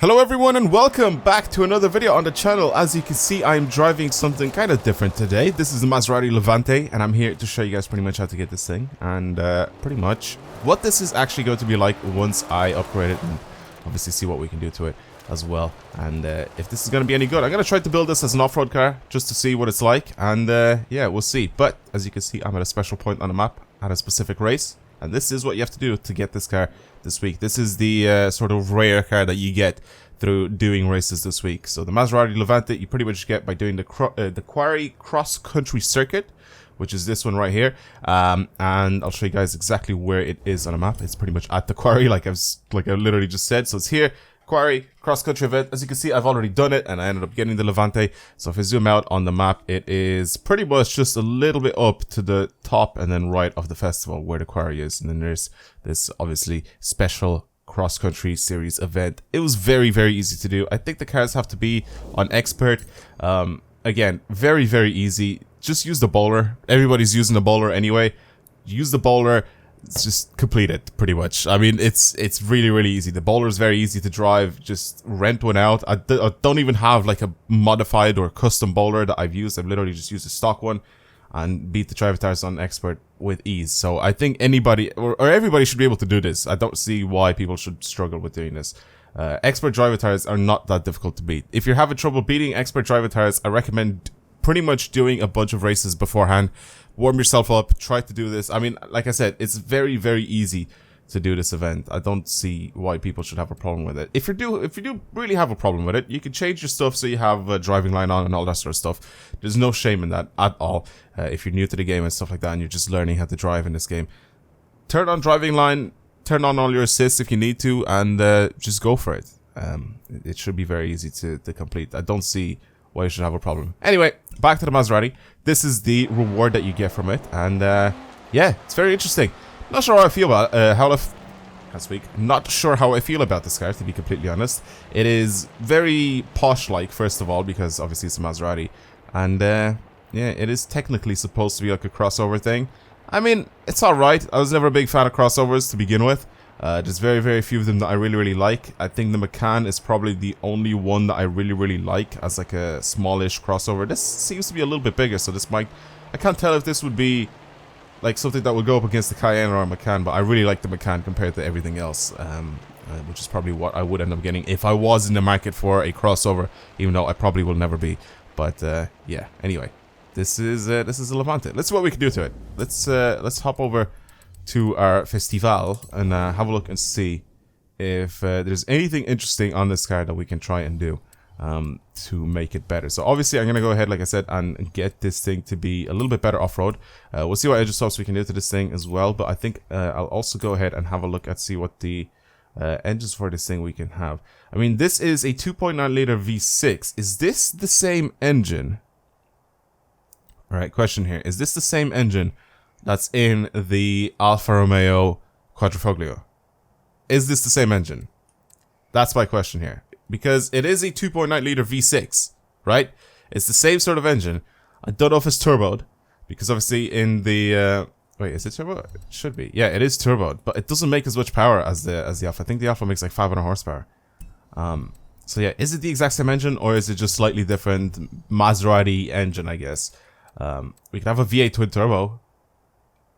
Hello everyone and welcome back to another video on the channel. As you can see, I'm driving something kind of different today. This is the Maserati Levante and I'm here to show you guys pretty much how to get this thing and pretty much what this is actually going to be like once I upgrade it and obviously see what we can do to it as well. And if this is going to be any good, I'm going to try to build this as an off-road car just to see what it's like, and yeah, we'll see. But as you can see, I'm at a special point on the map at a specific race. And this is what you have to do to get this car this week. This is the sort of rare car that you get through doing races this week. So the Maserati Levante you pretty much get by doing the Quarry Cross Country Circuit, which is this one right here. And I'll show you guys exactly where it is on a map. It's pretty much at the quarry, like I literally just said. So it's here. Quarry cross country event. As you can see, I've already done it and I ended up getting the Levante. So if I zoom out on the map, it is pretty much just a little bit up to the top and then right of the festival where the quarry is. And then there's this obviously special cross country series event. It was very, very easy to do. I think the cars have to be on expert. Again, very, very easy. Just use the bowler. Everybody's using the bowler anyway. Use the bowler. It's just complete it, pretty much. I mean, it's really, really easy. The bowler is very easy to drive. Just rent one out. I don't even have like a modified or custom bowler that I've used. I've literally just used a stock one and beat the driver tires on expert with ease. So I think anybody or everybody should be able to do this. I don't see why people should struggle with doing this. Expert driver tires are not that difficult to beat. If you're having trouble beating expert driver tires, I recommend pretty much doing a bunch of races beforehand. Warm yourself up, try to do this. I mean, like I said, it's very, very easy to do this event. I don't see why people should have a problem with it. If you do really have a problem with it, you can change your stuff so you have a driving line on and all that sort of stuff. There's no shame in that at all. If you're new to the game and stuff like that and you're just learning how to drive in this game, turn on driving line, turn on all your assists if you need to, and just go for it. It should be very easy to complete. I don't see why you should have a problem. Anyway, back to the Maserati. This is the reward that you get from it, and yeah, it's very interesting. Not sure how I feel about not sure how I feel about this car, to be completely honest. It is very posh-like, first of all, because obviously it's a Maserati, and yeah, it is technically supposed to be like a crossover thing. I mean, it's alright. I was never a big fan of crossovers to begin with. There's very, very few of them that I really, really like. I think the Macan is probably the only one that I really, really like as like a smallish crossover. This seems to be a little bit bigger, so this might... I can't tell if this would be like something that would go up against the Cayenne or a Macan, but I really like the Macan compared to everything else, which is probably what I would end up getting if I was in the market for a crossover, even though I probably will never be. But yeah, anyway, this is a Levante. Let's see what we can do to it. Let's hop over to our festival and have a look and see if there's anything interesting on this car that we can try and do to make it better. So obviously I'm gonna go ahead, like I said, and get this thing to be a little bit better off-road. We'll see what engine swaps we can do to this thing as well, but I think I'll also go ahead and have a look at see what the engines for this thing we can have. I mean, this is a 2.9 liter V6. Is this the same engine? Alright, question here. Is this the same engine that's in the Alfa Romeo Quadrifoglio? Is this the same engine? That's my question here. Because it is a 2.9 liter V6, right? It's the same sort of engine. I don't know if it's turboed, because obviously in the... wait, is it turbo? It should be. Yeah, it is turboed, but it doesn't make as much power as the Alfa. I think the Alfa makes like 500 horsepower. So yeah, is it the exact same engine, or is it just slightly different Maserati engine, I guess? We could have a V8 twin turbo.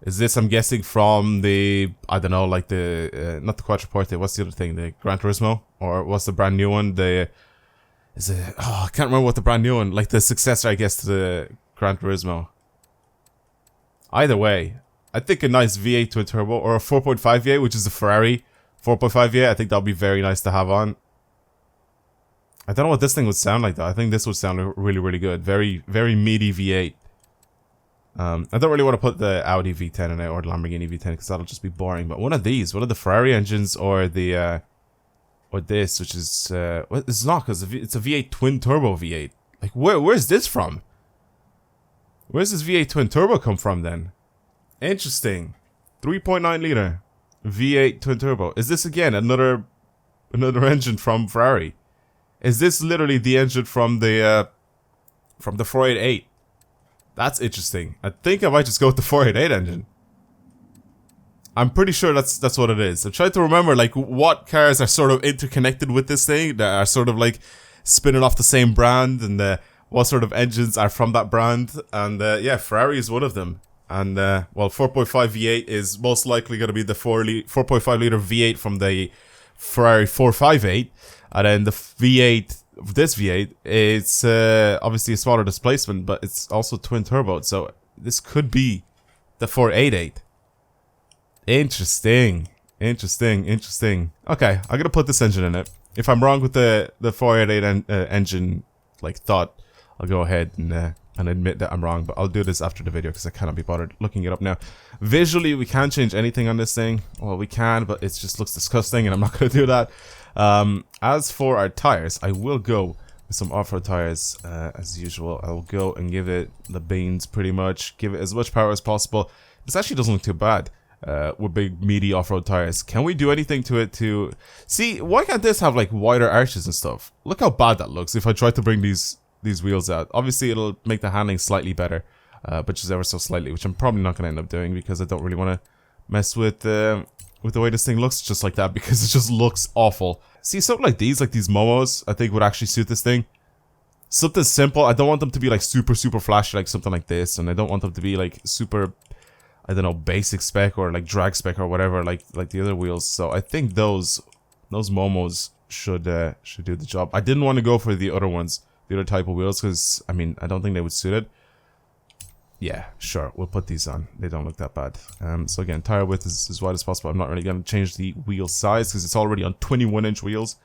Is this, I'm guessing, from the, I don't know, like the, not the Quattroporte, what's the other thing, the Gran Turismo? Or what's the brand new one, I can't remember what the brand new one, like the successor, I guess, to the Gran Turismo. Either way, I think a nice V8 twin turbo, or a 4.5 V8, which is the Ferrari 4.5 V8, I think that would be very nice to have on. I don't know what this thing would sound like though. I think this would sound really, really good. Very, very meaty V8. I don't really want to put the Audi V10 in it or the Lamborghini V10 because that'll just be boring. But one of these, one of the Ferrari engines, or the or this, which is well, it's not, because it's a V8 twin turbo V8. Like where's this from? Where's this V8 twin turbo come from then? Interesting. 3.9 liter V8 twin turbo. Is this again another engine from Ferrari? Is this literally the engine from the 488? That's interesting. I think I might just go with the 488 engine. I'm pretty sure that's what it is. I'm trying to remember like what cars are sort of interconnected with this thing that are sort of like spinning off the same brand, and what sort of engines are from that brand. And yeah, Ferrari is one of them. And well, 4.5 V8 is most likely going to be the 4.5 liter V8 from the Ferrari 458, and then the V8, this V8, it's obviously a smaller displacement, but it's also twin turbo, so this could be the 488. Interesting. Okay, I'm gonna put this engine in it. If I'm wrong with the 488 engine like thought, I'll go ahead and admit that I'm wrong, but I'll do this after the video because I cannot be bothered looking it up now. Visually, we can't change anything on this thing. Well, we can, but it just looks disgusting, and I'm not gonna do that. As for our tires, I will go with some off-road tires as usual. I'll go and give it the beans pretty much. Give it as much power as possible. This actually doesn't look too bad. With big meaty off-road tires. Can we do anything to it to... See, why can't this have like wider arches and stuff? Look how bad that looks if I try to bring these wheels out. Obviously it'll make the handling slightly better, but just ever so slightly, which I'm probably not going to end up doing because I don't really want to mess with the way this thing looks just like that, because it just looks awful. See, something like these momos, I think would actually suit this thing. Something simple. I don't want them to be like super flashy like something like this, and I don't want them to be like super, I don't know, basic spec or like drag spec or whatever like the other wheels. So I think those momos should do the job. I didn't want to go for the other ones, the other type of wheels, because I mean I don't think they would suit it. Yeah, sure, we'll put these on. They don't look that bad. So again, tire width is as wide as possible. I'm not really going to change the wheel size because it's already on 21-inch wheels.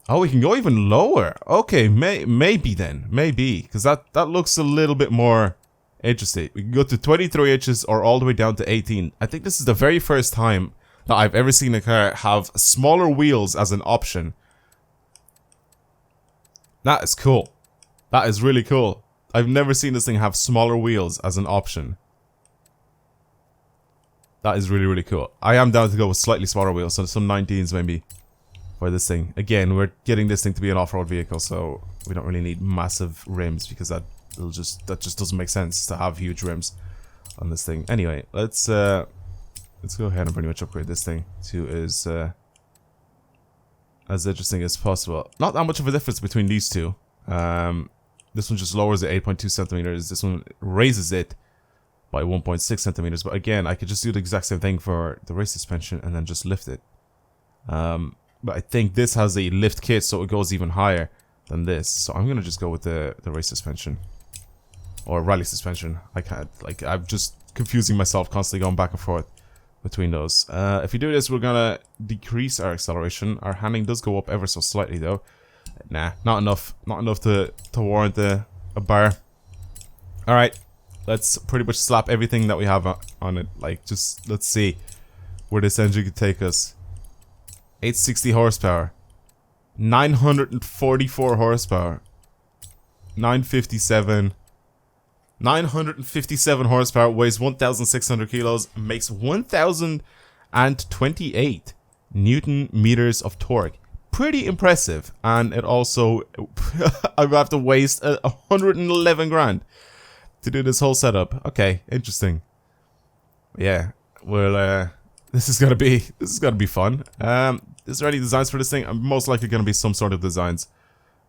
Oh, we can go even lower. Okay, maybe then, maybe, because that looks a little bit more interesting. We can go to 23 inches or all the way down to 18. I think this is the very first time that I've ever seen a car have smaller wheels as an option. That is cool. That is really cool. I've never seen this thing have smaller wheels as an option. That is really cool. I am down to go with slightly smaller wheels, so some 19s maybe for this thing. Again, we're getting this thing to be an off-road vehicle, so we don't really need massive rims because that just doesn't make sense to have huge rims on this thing. Anyway, let's go ahead and pretty much upgrade this thing to as interesting as possible. Not that much of a difference between these two. This one just lowers it 8.2 centimeters. This one raises it by 1.6 centimeters. But again, I could just do the exact same thing for the race suspension and then just lift it. But I think this has a lift kit, so it goes even higher than this. So I'm gonna just go with the race suspension or rally suspension. I can't, like, I'm just confusing myself, constantly going back and forth between those. If we do this, we're gonna decrease our acceleration. Our handling does go up ever so slightly though. Nah, not enough to warrant a bar. All right, let's pretty much slap everything that we have on it. Like, just let's see where this engine could take us. 860 horsepower, 944 horsepower, 957 horsepower, weighs 1,600 kilos, makes 1,028 Newton meters of torque. Pretty impressive, and it also I have to waste 111 grand to do this whole setup. Okay, interesting. Yeah, well, this is gonna be fun. Is there any designs for this thing? I'm most likely gonna be some sort of designs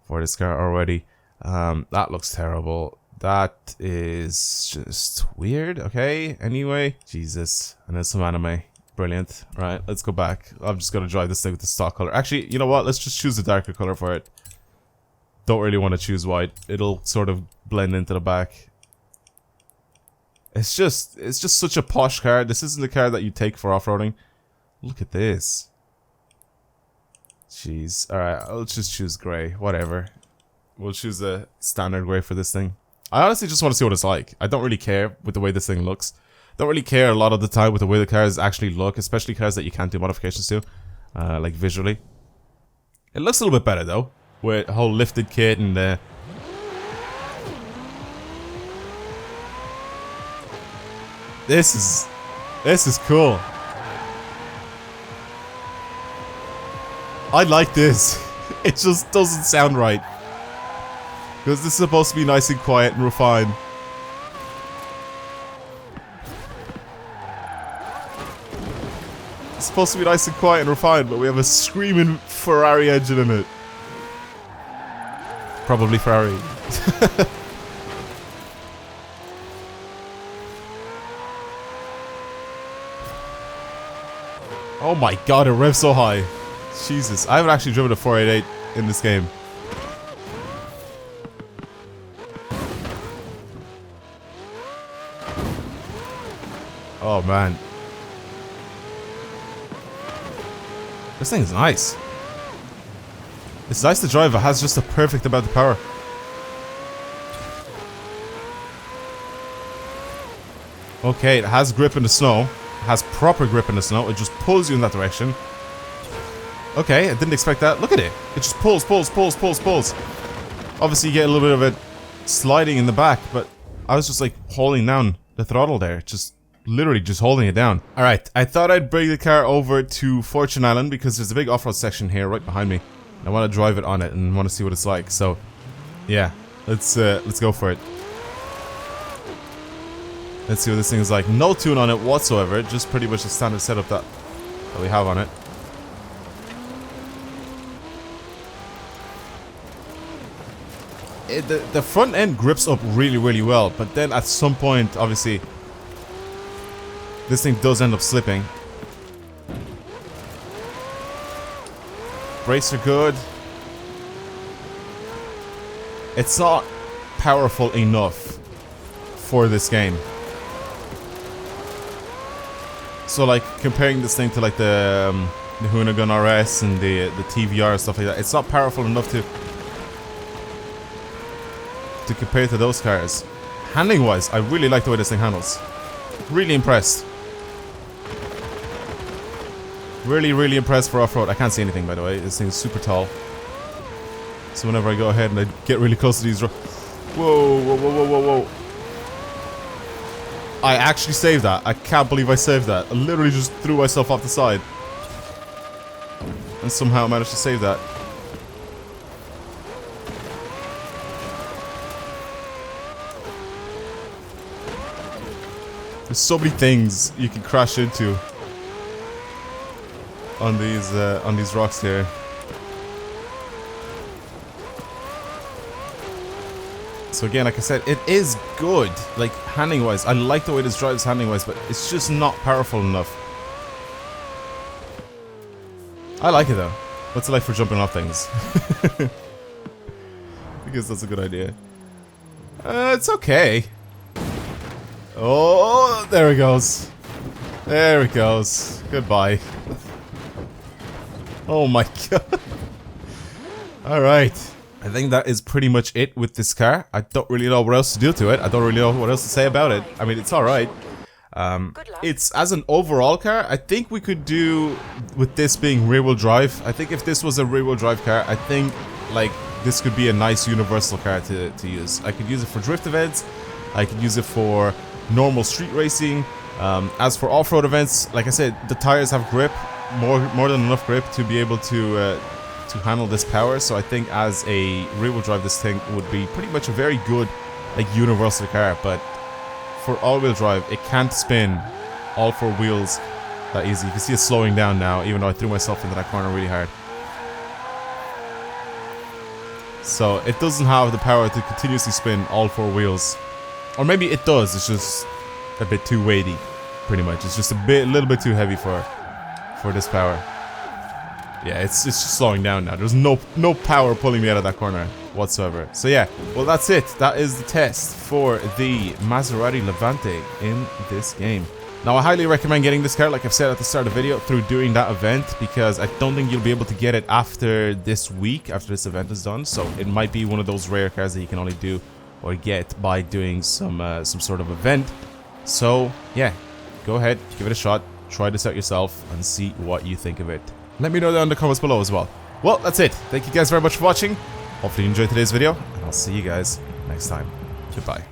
for this car already. That looks terrible. That is just weird. Okay, anyway, Jesus, and there's some anime. Brilliant. Right, let's go back. I'm just gonna drive this thing with the stock color. Actually, you know what? Let's just choose a darker color for it. Don't really want to choose white. It'll sort of blend into the back. It's just such a posh car. This isn't the car that you take for off-roading. Look at this. Jeez. Alright, let's just choose grey. Whatever. We'll choose a standard grey for this thing. I honestly just want to see what it's like. I don't really care with the way this thing looks. Don't really care a lot of the time with the way the cars actually look, especially cars that you can't do modifications to, like visually. It looks a little bit better though, with a whole lifted kit and this is cool. I like this. It just doesn't sound right because this is supposed to be nice and quiet and refined. supposed to be nice and quiet and refined, but we have a screaming Ferrari engine in it. Probably Ferrari. Oh my god, it revs so high. Jesus, I haven't actually driven a 488 in this game. Oh man. This thing is nice. It's nice to drive, it has just a perfect amount of power. Okay, it has grip in the snow. It has proper grip in the snow. It just pulls you in that direction. Okay, I didn't expect that. Look at it. It just pulls. Obviously, you get a little bit of it sliding in the back, but I was just like holding down the throttle there. Literally just holding it down. Alright, I thought I'd bring the car over to Fortune Island because there's a big off-road section here right behind me. I want to drive it on it and want to see what it's like. So, yeah, let's go for it. Let's see what this thing is like. No tune on it whatsoever, just pretty much the standard setup that we have on it. The front end grips up really well, but then at some point, obviously, this thing does end up slipping. Brakes are good. It's not powerful enough for this game. So like comparing this thing to like the Hoonigan RS and the TVR and stuff like that, it's not powerful enough to compare to those cars. Handling wise, I really like the way this thing handles. Really impressed. Really impressed for off-road. I can't see anything, by the way. This thing's super tall. So whenever I go ahead and I get really close to these... Whoa. I actually saved that. I can't believe I saved that. I literally just threw myself off the side. And somehow managed to save that. There's so many things you can crash into on these rocks here. So again, like I said, it is good, like handling wise. I like the way this drives handling wise, but it's just not powerful enough. I like it though. What's it like for jumping off things? I guess that's a good idea. It's okay. Oh, there it goes. There it goes. Goodbye. Oh my god. Alright. I think that is pretty much it with this car. I don't really know what else to do to it. I don't really know what else to say about it. I mean, it's alright. It's, as an overall car, I think we could do with this being rear-wheel drive. I think if this was a rear-wheel drive car, I think, like, this could be a nice universal car to use. I could use it for drift events. I could use it for normal street racing. As for off-road events, like I said, the tires have grip, more than enough grip to be able to handle this power. So I think as a rear-wheel drive, this thing would be pretty much a very good, like, universal car. But for all-wheel drive, it can't spin all four wheels that easy. You can see it slowing down now, even though I threw myself into that corner really hard. So it doesn't have the power to continuously spin all four wheels. Or maybe it does, it's just a bit too weighty, pretty much. It's just a little bit too heavy for this power. Yeah, it's just slowing down now. There's no power pulling me out of that corner whatsoever. So yeah, well that's it. That is the test for the Maserati Levante in this game. Now I highly recommend getting this car, like I've said at the start of the video, through doing that event, because I don't think you'll be able to get it after this week, after this event is done. So it might be one of those rare cars that you can only do or get by doing some sort of event. So yeah, go ahead, give it a shot, try this out yourself and see what you think of it. Let me know down in the comments below as well. Well, that's it. Thank you guys very much for watching. Hopefully you enjoyed today's video, and I'll see you guys next time. Goodbye.